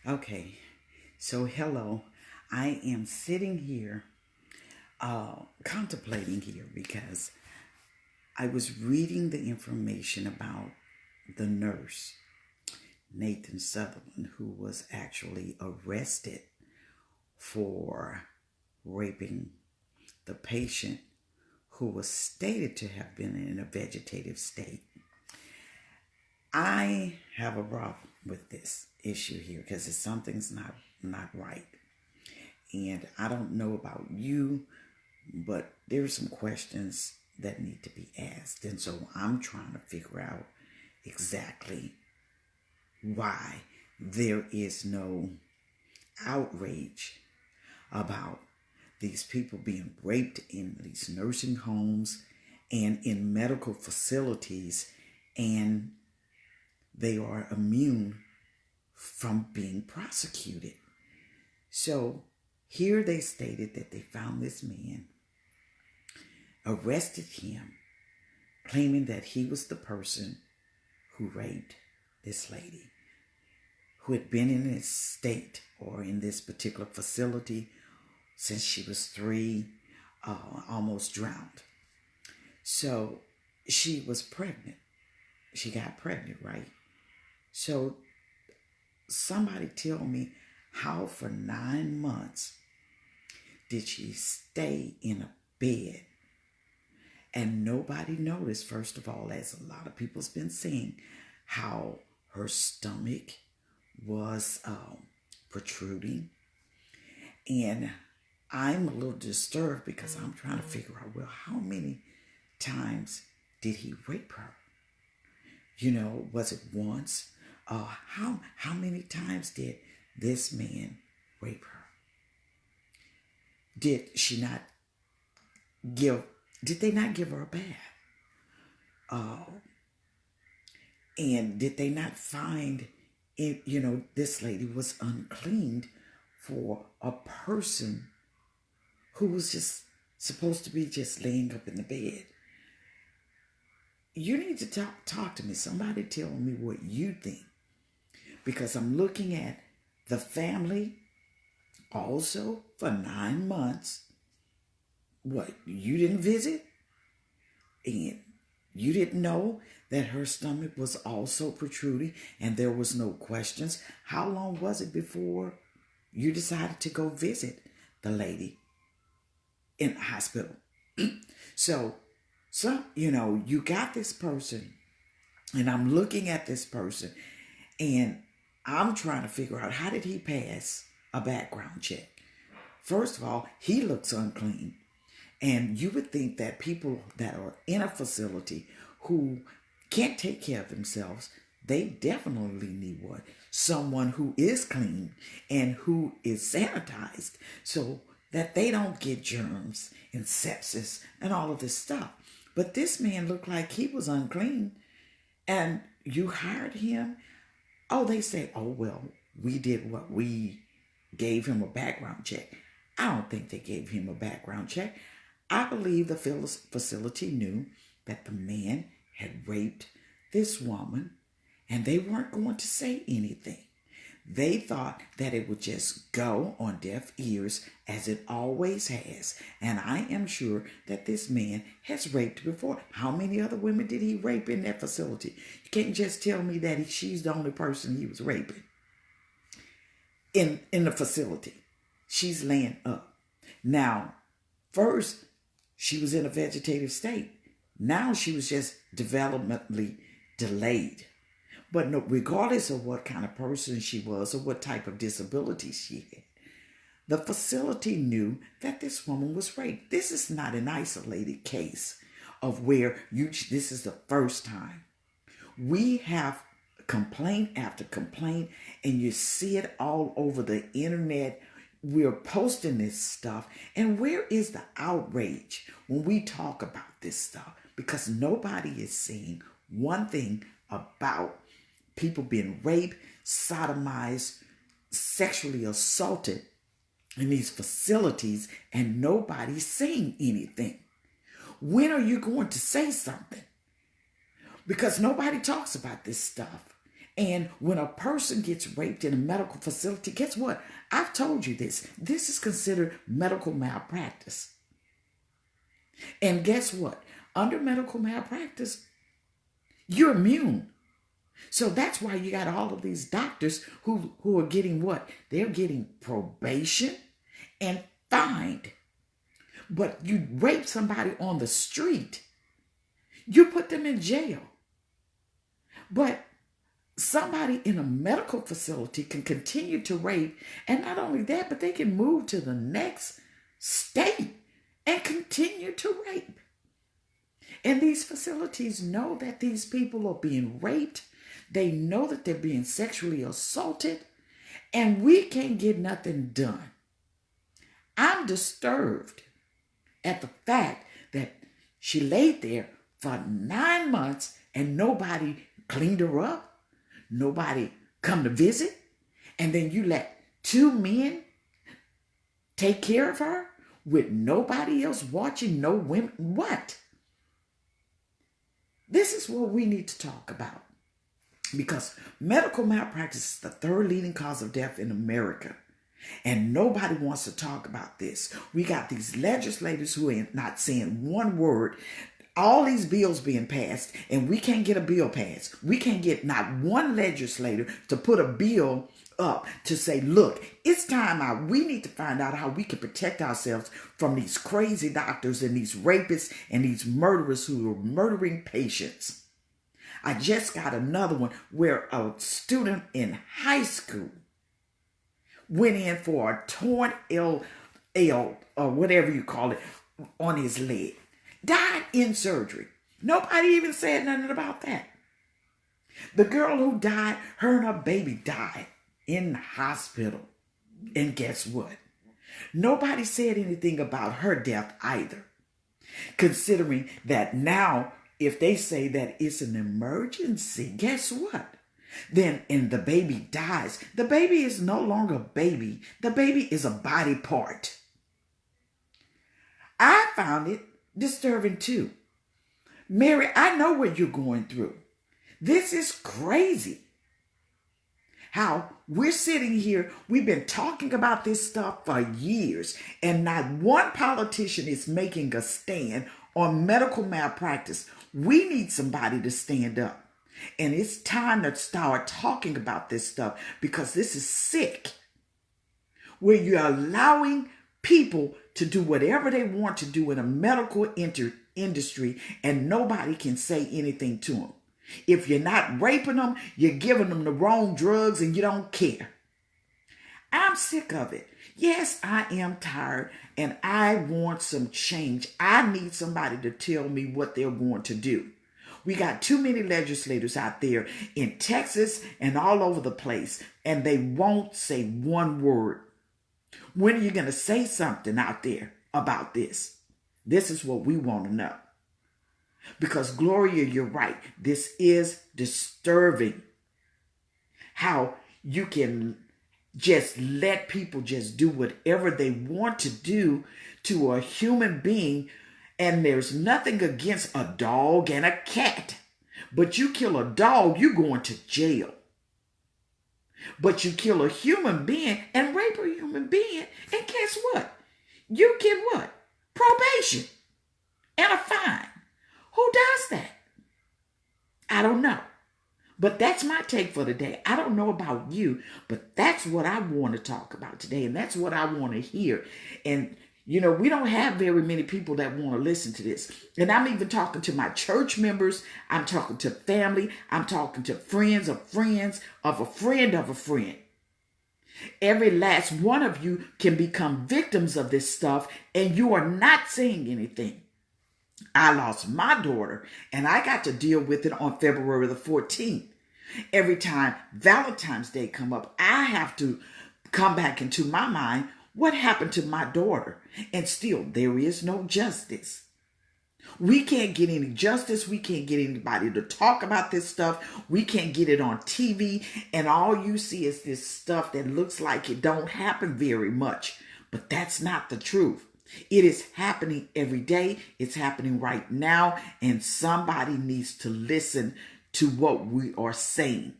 Okay, so hello. I am sitting here contemplating here because I was reading the information about the nurse, Nathan Sutherland, who was actually arrested for raping the patient who was stated to have been in a vegetative state. I have a problem with this issue here because something's not right. And I don't know about you, but there are some questions that need to be asked. And so I'm trying to figure out exactly why there is no outrage about these people being raped in these nursing homes and in medical facilities, and they are immune from being prosecuted. So here they stated that they found this man, arrested him, claiming that he was the person who raped this lady, who had been in this state or in this particular facility since she was 3, almost drowned. So she was pregnant. She got pregnant, right? So somebody tell me, how for 9 months did she stay in a bed and nobody noticed? First of all, as a lot of people's been saying, how her stomach was protruding. And I'm a little disturbed because I'm trying to figure out, well, how many times did he rape her? Was it once? How many times did this man rape her? Did she not give? Did they not give her a bath? And did they not find it? This lady was unclean for a person who was just supposed to be just laying up in the bed. You need to talk to me. Somebody tell me what you think. Because I'm looking at the family also for 9 months. What, you didn't visit? And you didn't know that her stomach was also protruding and there was no questions? How long was it before you decided to go visit the lady in the hospital? So, you got this person, and I'm looking at this person, and I'm trying to figure out, how did he pass a background check? First of all, he looks unclean. And you would think that people that are in a facility who can't take care of themselves, they definitely need what? Someone who is clean and who is sanitized so that they don't get germs and sepsis and all of this stuff. But this man looked like he was unclean, and you hired him. Oh, they say, oh, well, we did what? We gave him a background check. I don't think they gave him a background check. I believe the facility knew that the man had raped this woman, and they weren't going to say anything. They thought that it would just go on deaf ears, as it always has. And I am sure that this man has raped before. How many other women did he rape in that facility? You can't just tell me that she's the only person he was raping in the facility. She's laying up. Now, first, she was in a vegetative state. Now she was just developmentally delayed. But no, regardless of what kind of person she was or what type of disability she had, the facility knew that this woman was raped. This is not an isolated case of where this is the first time. We have complaint after complaint, and you see it all over the internet. We're posting this stuff, and where is the outrage when we talk about this stuff? Because nobody is saying one thing about people being raped, sodomized, sexually assaulted in these facilities, and nobody's saying anything. When are you going to say something? Because nobody talks about this stuff. And when a person gets raped in a medical facility, guess what? I've told you this. This is considered medical malpractice. And guess what? Under medical malpractice, you're immune. So that's why you got all of these doctors who are getting what? They're getting probation and fined. But you rape somebody on the street, you put them in jail. But somebody in a medical facility can continue to rape, and not only that, but they can move to the next state and continue to rape. And these facilities know that these people are being raped. They know that they're being sexually assaulted, and we can't get nothing done. I'm disturbed at the fact that she laid there for 9 months and nobody cleaned her up. Nobody come to visit. And then you let 2 men take care of her with nobody else watching, no women. What? This is what we need to talk about. Because medical malpractice is the 3rd leading cause of death in America. And nobody wants to talk about this. We got these legislators who ain't not saying one word. All these bills being passed, and we can't get a bill passed. We can't get not one legislator to put a bill up to say, look, it's time out. We need to find out how we can protect ourselves from these crazy doctors and these rapists and these murderers who are murdering patients. I just got another one where a student in high school went in for a torn L or whatever you call it on his leg. Died in surgery. Nobody even said nothing about that. The girl who died, her and her baby died in the hospital. And guess what? Nobody said anything about her death either. Considering that now, if they say that it's an emergency, guess what? Then, and the baby dies, the baby is no longer a baby. The baby is a body part. I found it disturbing too. Mary, I know what you're going through. This is crazy. How we're sitting here, we've been talking about this stuff for years, and not one politician is making a stand on medical malpractice. We need somebody to stand up. And it's time to start talking about this stuff, because this is sick. Where you're allowing people to do whatever they want to do in a medical industry, and nobody can say anything to them. If you're not raping them, you're giving them the wrong drugs and you don't care. I'm sick of it. Yes, I am tired and I want some change. I need somebody to tell me what they're going to do. We got too many legislators out there in Texas and all over the place, and they won't say one word. When are you going to say something out there about this? This is what we want to know. Because Gloria, you're right. This is disturbing. How you can just let people just do whatever they want to do to a human being. And there's nothing against a dog and a cat. But you kill a dog, you're going to jail. But you kill a human being and rape a human being, and guess what? You get what? Probation and a fine. Who does that? I don't know. But that's my take for today. I don't know about you, but that's what I want to talk about today. And that's what I want to hear. And, you know, we don't have very many people that want to listen to this. And I'm even talking to my church members. I'm talking to family. I'm talking to friends of friends of a friend of a friend. Every last one of you can become victims of this stuff, and you are not saying anything. I lost my daughter, and I got to deal with it on February the 14th. Every time Valentine's Day come up, I have to come back into my mind, what happened to my daughter? And still, there is no justice. We can't get any justice. We can't get anybody to talk about this stuff. We can't get it on TV. And all you see is this stuff that looks like it don't happen very much. But that's not the truth. It is happening every day. It's happening right now. And somebody needs to listen to what we are saying.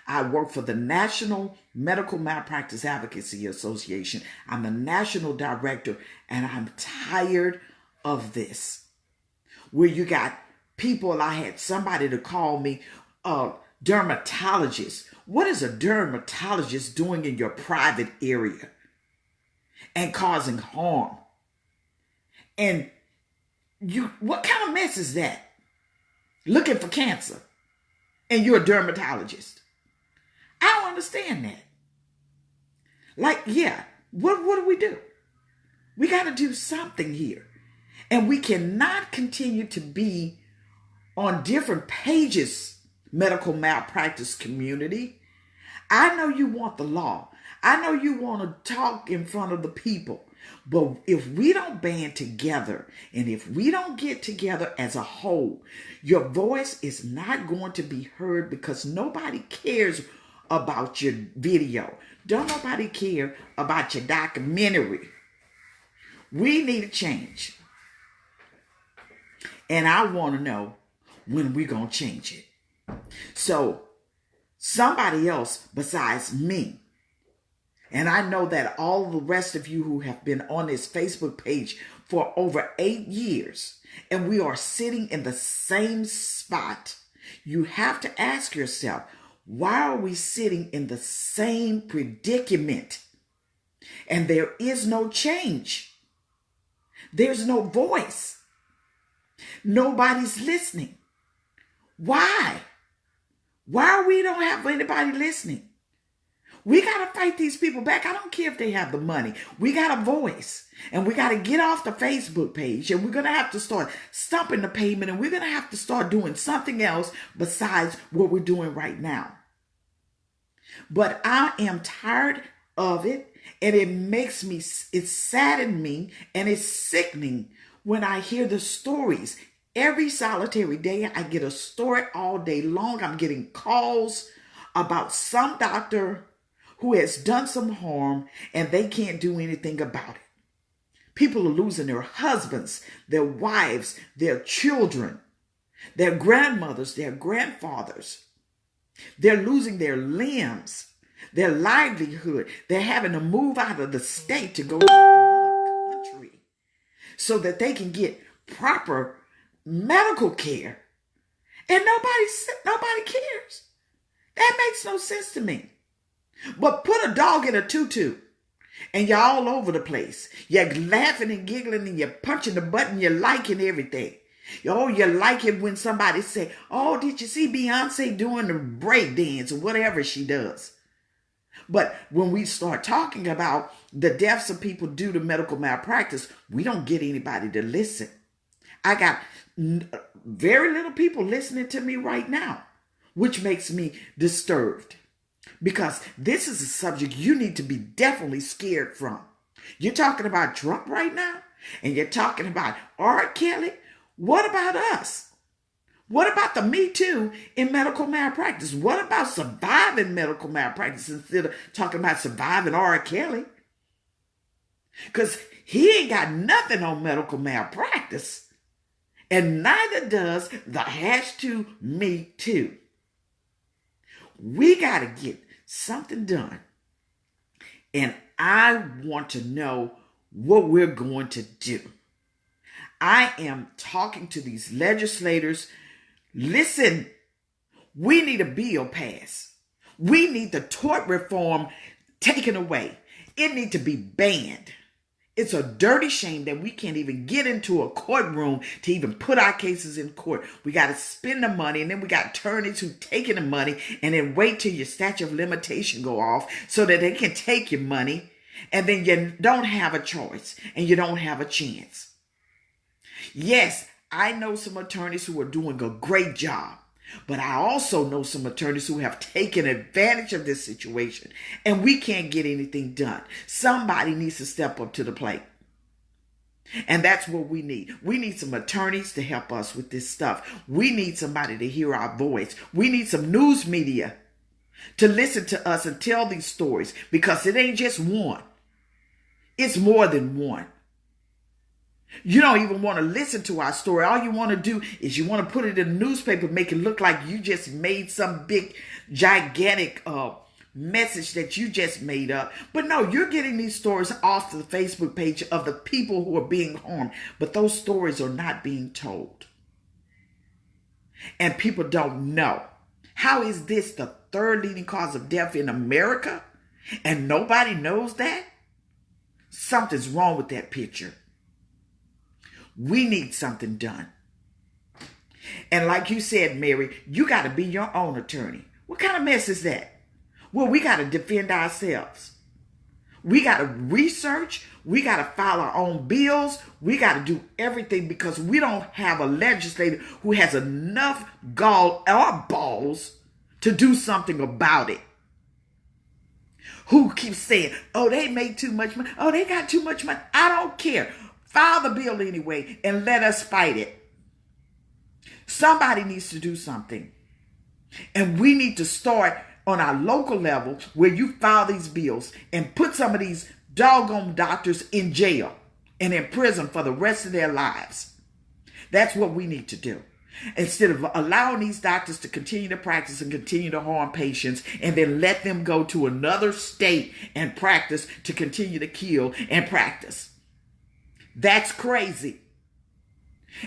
I work for the National Medical Malpractice Advocacy Association. I'm the national director, and I'm tired of this. Where you got people, I had somebody to call me a dermatologist. What is a dermatologist doing in your private area and causing harm? And what kind of mess is that? Looking for cancer, and you're a dermatologist. I don't understand that. Like, yeah, what do we do? We got to do something here. And we cannot continue to be on different pages, medical malpractice community. I know you want the law. I know you want to talk in front of the people. But if we don't band together and if we don't get together as a whole, your voice is not going to be heard because nobody cares about your video. Don't nobody care about your documentary. We need a change. And I want to know when we're going to change it. So somebody else besides me, and I know that all the rest of you who have been on this Facebook page for over 8 years, and we are sitting in the same spot, you have to ask yourself, why are we sitting in the same predicament? And there is no change. There's no voice. Nobody's listening. Why? Why we don't have anybody listening? We got to fight these people back. I don't care if they have the money. We got a voice. And we got to get off the Facebook page. And we're going to have to start stumping the pavement. And we're going to have to start doing something else besides what we're doing right now. But I am tired of it. And it saddens me. And it's sickening when I hear the stories. Every solitary day, I get a story all day long. I'm getting calls about some doctor who has done some harm and they can't do anything about it. People are losing their husbands, their wives, their children, their grandmothers, their grandfathers. They're losing their limbs, their livelihood. They're having to move out of the state to go to another country so that they can get proper medical care. And nobody cares. That makes no sense to me. But put a dog in a tutu and you're all over the place. You're laughing and giggling and you're punching the button. You're liking everything. Oh, you like it when somebody say, oh, did you see Beyonce doing the break dance or whatever she does? But when we start talking about the deaths of people due to medical malpractice, we don't get anybody to listen. I got very little people listening to me right now, which makes me disturbed. Because this is a subject you need to be definitely scared from. You're talking about Trump right now, and you're talking about R. Kelly. What about us? What about the Me Too in medical malpractice? What about surviving medical malpractice instead of talking about surviving R. Kelly? Because he ain't got nothing on medical malpractice, and neither does the #MeToo. We got to get something done. And I want to know what we're going to do. I am talking to these legislators. Listen, we need a bill passed. We need the tort reform taken away. It needs to be banned. It's a dirty shame that we can't even get into a courtroom to even put our cases in court. We got to spend the money, and then we got attorneys who taking the money and then wait till your statute of limitation go off so that they can take your money, and then you don't have a choice and you don't have a chance. Yes, I know some attorneys who are doing a great job, but I also know some attorneys who have taken advantage of this situation, and we can't get anything done. Somebody needs to step up to the plate. And that's what we need. We need some attorneys to help us with this stuff. We need somebody to hear our voice. We need some news media to listen to us and tell these stories, because it ain't just one. It's more than one. You don't even want to listen to our story. All you want to do is you want to put it in the newspaper, make it look like you just made some big, gigantic message that you just made up. But no, you're getting these stories off the Facebook page of the people who are being harmed. But those stories are not being told. And people don't know. How is this the third leading cause of death in America? And nobody knows that? Something's wrong with that picture. We need something done. And like you said, Mary, you got to be your own attorney. What kind of mess is that? Well, we got to defend ourselves. We got to research. We got to file our own bills. We got to do everything because we don't have a legislator who has enough gall or balls to do something about it. Who keeps saying, oh, they made too much money. Oh, they got too much money. I don't care. File the bill anyway and let us fight it. Somebody needs to do something. And we need to start on our local level where you file these bills and put some of these doggone doctors in jail and in prison for the rest of their lives. That's what we need to do. Instead of allowing these doctors to continue to practice and continue to harm patients and then let them go to another state and practice to continue to kill and practice. That's crazy.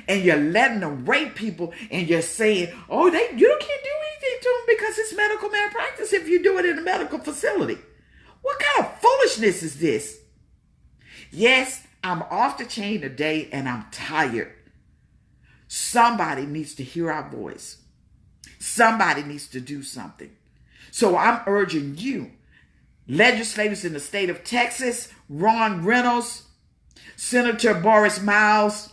And you're letting them rape people and you're saying, oh, you can't do anything to them because it's medical malpractice if you do it in a medical facility. What kind of foolishness is this? Yes, I'm off the chain today and I'm tired. Somebody needs to hear our voice. Somebody needs to do something. So I'm urging you, legislators in the state of Texas, Ron Reynolds, Senator Boris Miles,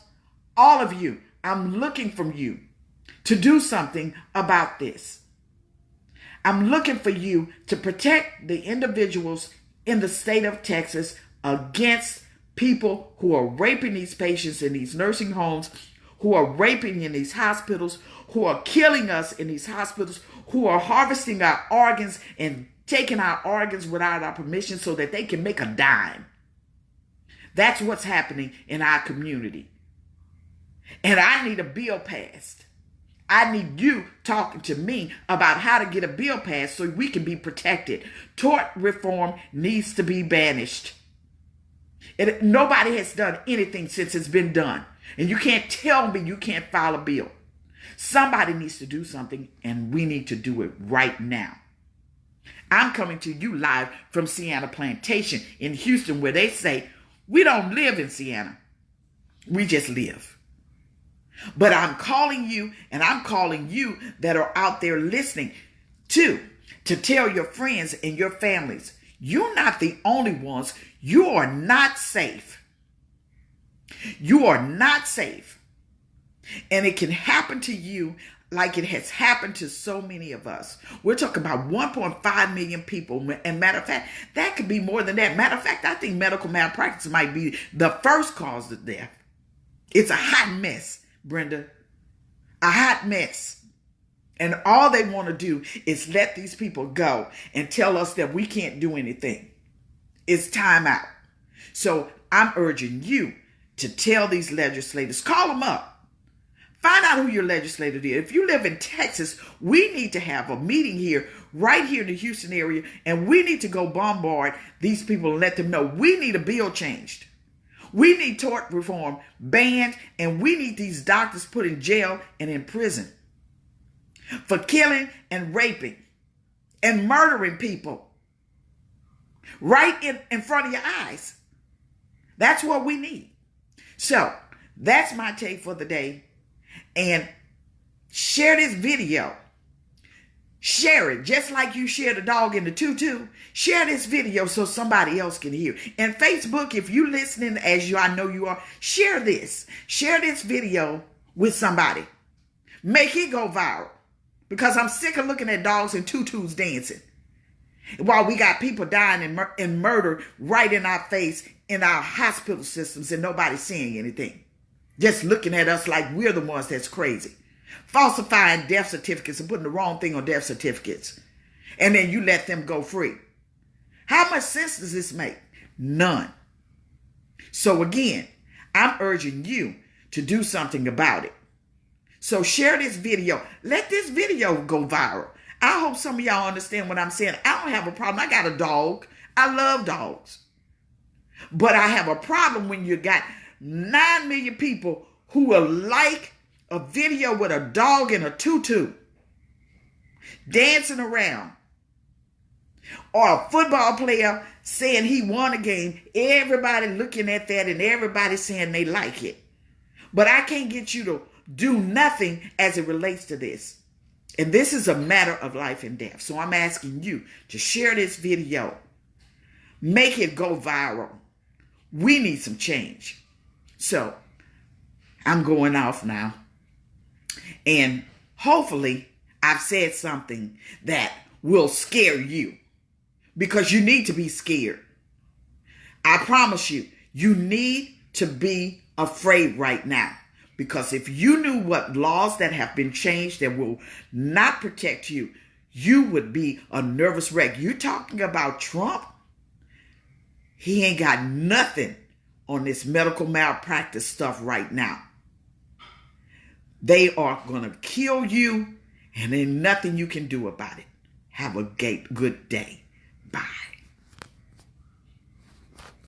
all of you, I'm looking from you to do something about this. I'm looking for you to protect the individuals in the state of Texas against people who are raping these patients in these nursing homes, who are raping in these hospitals, who are killing us in these hospitals, who are harvesting our organs and taking our organs without our permission so that they can make a dime. That's what's happening in our community. And I need a bill passed. I need you talking to me about how to get a bill passed so we can be protected. Tort reform needs to be banished. Nobody has done anything since it's been done. And you can't tell me you can't file a bill. Somebody needs to do something, and we need to do it right now. I'm coming to you live from Sienna Plantation in Houston, where they say, we don't live in Sienna. We just live. But I'm calling you, and I'm calling you that are out there listening to tell your friends and your families, you're not the only ones. You are not safe. You are not safe. And it can happen to you like it has happened to so many of us. We're talking about 1.5 million people. And matter of fact, that could be more than that. Matter of fact, I think medical malpractice might be the first cause of death. It's a hot mess, Brenda. A hot mess. And all they want to do is let these people go and tell us that we can't do anything. It's time out. So I'm urging you to tell these legislators, call them up. Find out who your legislator is. If you live in Texas, we need to have a meeting here, right here in the Houston area, and we need to go bombard these people and let them know we need a bill changed. We need tort reform banned, and we need these doctors put in jail and in prison for killing and raping and murdering people right in front of your eyes. That's what we need. So that's my take for the day. And share this video. Share it just like you share the dog in the tutu. Share this video so somebody else can hear. And Facebook, if you're listening, I know you are, share this. Share this video with somebody. Make it go viral. Because I'm sick of looking at dogs in tutus dancing. While we got people dying in murder right in our face in our hospital systems and nobody's saying anything. Just looking at us like we're the ones that's crazy. Falsifying death certificates and putting the wrong thing on death certificates. And then you let them go free. How much sense does this make? None. So again, I'm urging you to do something about it. So share this video. Let this video go viral. I hope some of y'all understand what I'm saying. I don't have a problem. I got a dog. I love dogs. But I have a problem when you got 9 million people who will like a video with a dog in a tutu dancing around, or a football player saying he won a game, everybody looking at that and everybody saying they like it. But I can't get you to do nothing as it relates to this. And this is a matter of life and death. So I'm asking you to share this video. Make it go viral. We need some change. So I'm going off now. And hopefully I've said something that will scare you, because you need to be scared. I promise you, you need to be afraid right now. Because if you knew what laws that have been changed that will not protect you, you would be a nervous wreck. You're talking about Trump? He ain't got nothing on this medical malpractice stuff right now. They are going to kill you, and there's nothing you can do about it. Have a good day. Bye.